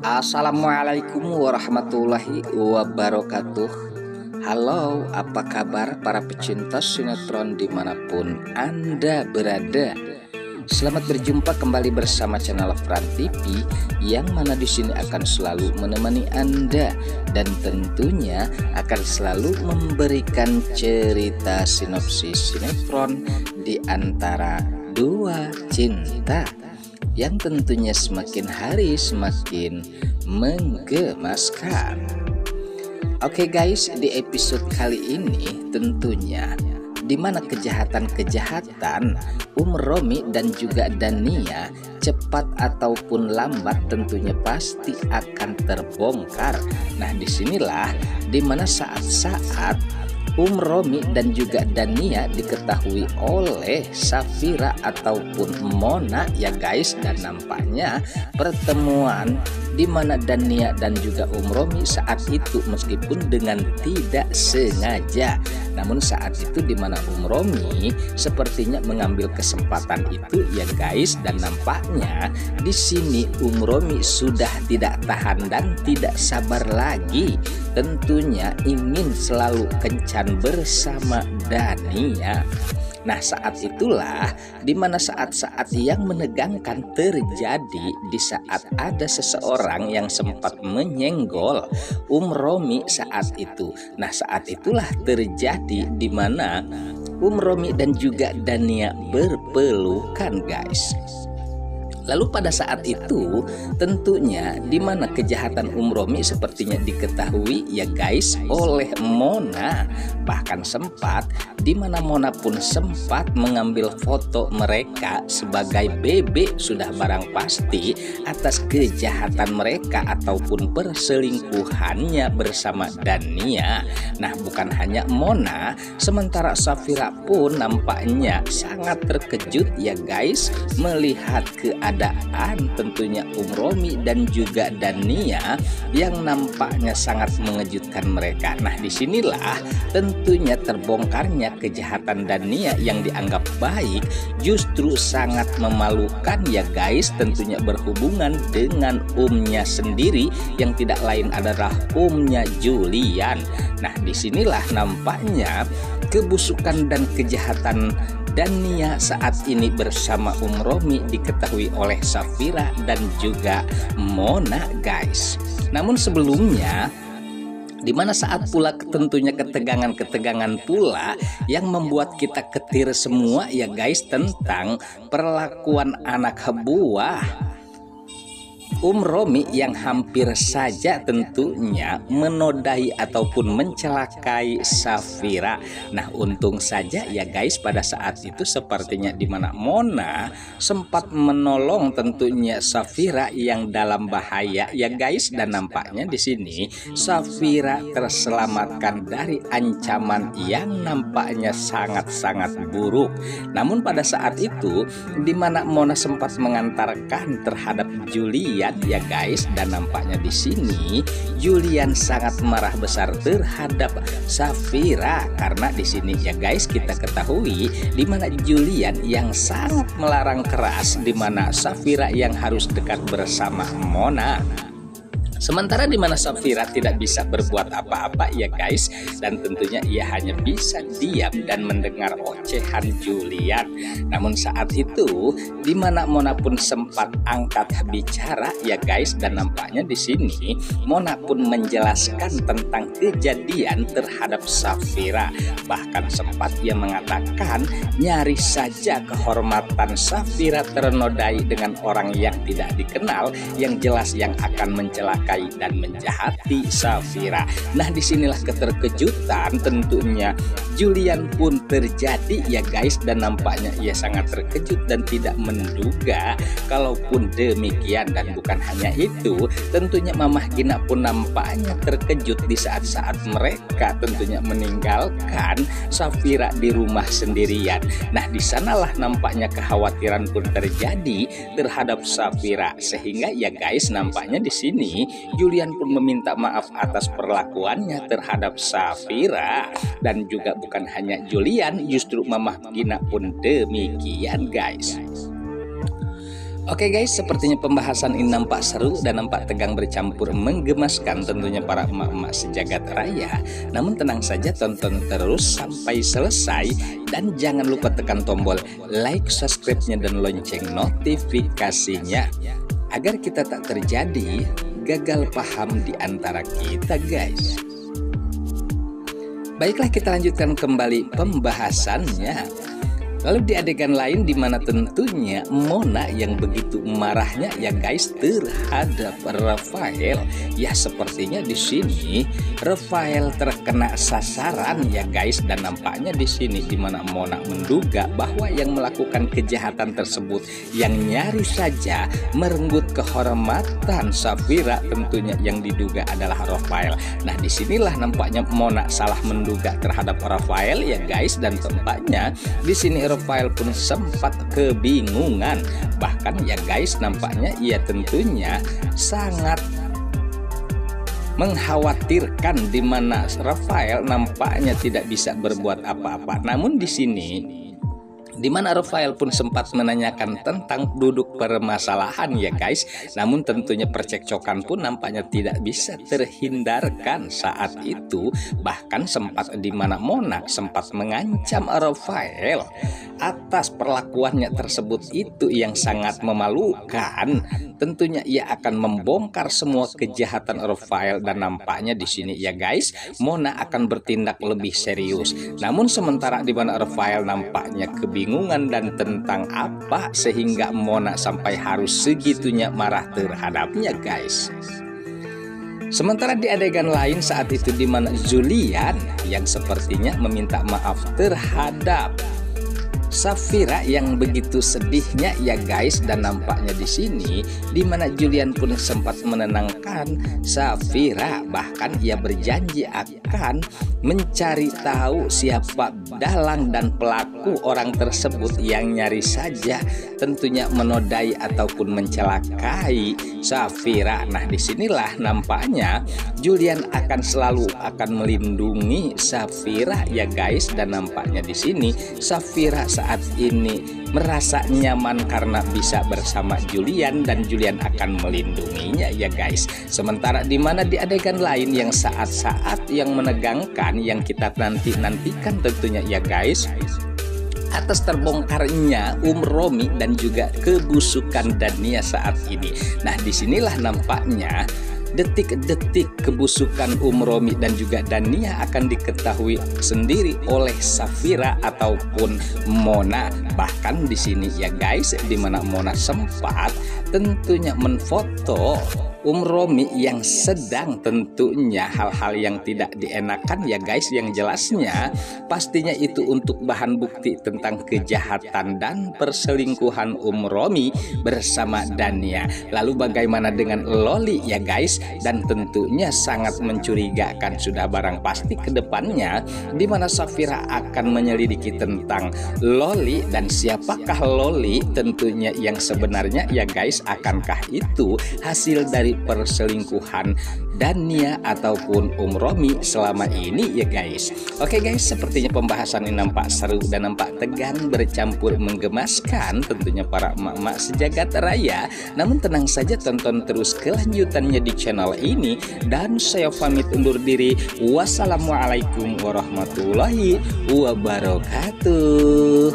Assalamualaikum warahmatullahi wabarakatuh. Halo, apa kabar para pecinta sinetron dimanapun Anda berada? Selamat berjumpa kembali bersama channel Fran TV, yang mana di sini akan selalu menemani Anda dan tentunya akan selalu memberikan cerita sinopsis sinetron di antara dua cinta yang tentunya semakin hari semakin menggemaskan. Oke guys, di episode kali ini tentunya dimana kejahatan-kejahatan Romi dan juga Dania cepat ataupun lambat tentunya pasti akan terbongkar. Nah, disinilah dimana saat-saat Romi dan juga Dania diketahui oleh Safira ataupun Mona ya guys, dan nampaknya pertemuan di mana Dania dan juga Romi saat itu meskipun dengan tidak sengaja, namun saat itu di mana Romi sepertinya mengambil kesempatan itu ya guys, dan nampaknya di sini Romi sudah tidak tahan dan tidak sabar lagi, tentunya ingin selalu kencan bersama Dania. Nah, saat itulah dimana saat-saat yang menegangkan terjadi di saat ada seseorang yang sempat menyenggol Romi saat itu. Nah, saat itulah terjadi dimana Romi dan juga Dania berpelukan guys. Lalu pada saat itu tentunya dimana kejahatan Romi sepertinya diketahui ya guys oleh Mona. Bahkan sempat dimana Mona pun sempat mengambil foto mereka sebagai bebek, sudah barang pasti atas kejahatan mereka ataupun perselingkuhannya bersama Dania. Nah, bukan hanya Mona, sementara Safira pun nampaknya sangat terkejut ya guys melihat keadaan tentunya Romi dan juga Dania yang nampaknya sangat mengejutkan mereka. Nah, disinilah tentunya terbongkarnya kejahatan Dania yang dianggap baik justru sangat memalukan ya guys, tentunya berhubungan dengan sendiri yang tidak lain adalah Julian. Nah, disinilah nampaknya kebusukan dan kejahatan Dania saat ini bersama Romi diketahui oleh Safira dan juga Mona guys. Namun sebelumnya dimana saat pula tentunya ketegangan-ketegangan pula yang membuat kita ketir semua ya guys tentang perlakuan anak buah Romi yang hampir saja tentunya menodai ataupun mencelakai Safira. Nah, untung saja ya guys pada saat itu sepertinya dimana Mona sempat menolong tentunya Safira yang dalam bahaya ya guys, dan nampaknya di sini Safira terselamatkan dari ancaman yang nampaknya sangat-sangat buruk. Namun pada saat itu dimana Mona sempat mengantarkan terhadap Julian ya guys, dan nampaknya di sini Julian sangat marah besar terhadap Safira karena di sini ya guys kita ketahui di mana Julian yang sangat melarang keras di mana Safira yang harus dekat bersama Mona. Sementara di mana Safira tidak bisa berbuat apa-apa ya guys, dan tentunya ia hanya bisa diam dan mendengar ocehan Julian. Namun saat itu di mana Mona pun sempat angkat bicara ya guys, dan nampaknya di sini Mona pun menjelaskan tentang kejadian terhadap Safira. Bahkan sempat ia mengatakan nyaris saja kehormatan Safira ternodai dengan orang yang tidak dikenal, yang jelas yang akan mencelakai dan menjahati Safira. Nah, disinilah keterkejutan tentunya Julian pun terjadi ya guys, dan nampaknya ia sangat terkejut dan tidak menduga kalaupun demikian. Dan bukan hanya itu, tentunya Mamah Gina pun nampaknya terkejut di saat-saat mereka tentunya meninggalkan Safira di rumah sendirian. Nah, disanalah nampaknya kekhawatiran pun terjadi terhadap Safira, sehingga ya guys nampaknya di sini Julian pun meminta maaf atas perlakuannya terhadap Safira. Dan juga bukan hanya Julian, justru Mamah Gina pun demikian guys. Oke guys, sepertinya pembahasan ini nampak seru dan nampak tegang bercampur menggemaskan tentunya para emak-emak sejagat raya. Namun tenang saja, tonton terus sampai selesai dan jangan lupa tekan tombol like, subscribe-nya dan lonceng notifikasinya agar kita tak terjadi gagal paham di antara kita guys. Baiklah, kita lanjutkan kembali pembahasannya. Lalu di adegan lain di mana tentunya Mona yang begitu marahnya ya guys terhadap Rafael. Ya sepertinya di sini Rafael terkena sasaran ya guys, dan nampaknya di sini di mana Mona menduga bahwa yang melakukan kejahatan tersebut yang nyaris saja merenggut kehormatan Safira tentunya yang diduga adalah Rafael. Nah disinilah nampaknya Mona salah menduga terhadap Rafael ya guys, dan tampaknya di sini Rafael pun sempat kebingungan. Bahkan ya guys nampaknya ia tentunya sangat mengkhawatirkan di mana Rafael nampaknya tidak bisa berbuat apa-apa. Namun di sini di mana Rafael pun sempat menanyakan tentang duduk permasalahan ya guys. Namun tentunya percekcokan pun nampaknya tidak bisa terhindarkan saat itu. Bahkan sempat di mana Mona sempat mengancam Rafael atas perlakuannya tersebut itu yang sangat memalukan. Tentunya ia akan membongkar semua kejahatan Rafael, dan nampaknya di sini ya guys Mona akan bertindak lebih serius. Namun sementara di mana Rafael nampaknya kebingungan dan tentang apa sehingga Mona sampai harus segitunya marah terhadapnya guys. Sementara di adegan lain saat itu di mana Julian yang sepertinya meminta maaf terhadap Safira yang begitu sedihnya ya guys, dan nampaknya di sini di mana Julian pun sempat menenangkan Safira, bahkan ia berjanji akan mencari tahu siapa dalang dan pelaku orang tersebut yang nyaris saja tentunya menodai ataupun mencelakai Safira. Nah disinilah nampaknya Julian akan selalu melindungi Safira ya guys, dan nampaknya di sini Safira saat ini merasa nyaman karena bisa bersama Julian dan Julian akan melindunginya ya guys. Sementara di mana di adegan lain yang saat-saat yang menegangkan yang kita nantikan tentunya ya guys, atas terbongkarnya Romi dan juga kebusukan Dania saat ini. Nah disinilah nampaknya detik-detik kebusukan Romi dan juga Dania akan diketahui sendiri oleh Safira ataupun Mona. Bahkan di sini ya guys di mana Mona sempat tentunya menfoto Romi yang sedang tentunya hal-hal yang tidak dienakan ya guys, yang jelasnya pastinya itu untuk bahan bukti tentang kejahatan dan perselingkuhan Romi bersama Dania. Lalu bagaimana dengan Loli ya guys, dan tentunya sangat mencurigakan sudah barang pasti ke depannya di mana Safira akan menyelidiki tentang Loli dan siapakah Loli tentunya yang sebenarnya ya guys, akankah itu hasil dari perselingkuhan Dania ataupun Romi selama ini ya guys. Oke guys, sepertinya pembahasan ini nampak seru dan nampak tegang bercampur menggemaskan tentunya para emak-emak sejagat raya. Namun tenang saja, tonton terus kelanjutannya di channel ini, dan saya pamit undur diri. Wassalamualaikum warahmatullahi wabarakatuh.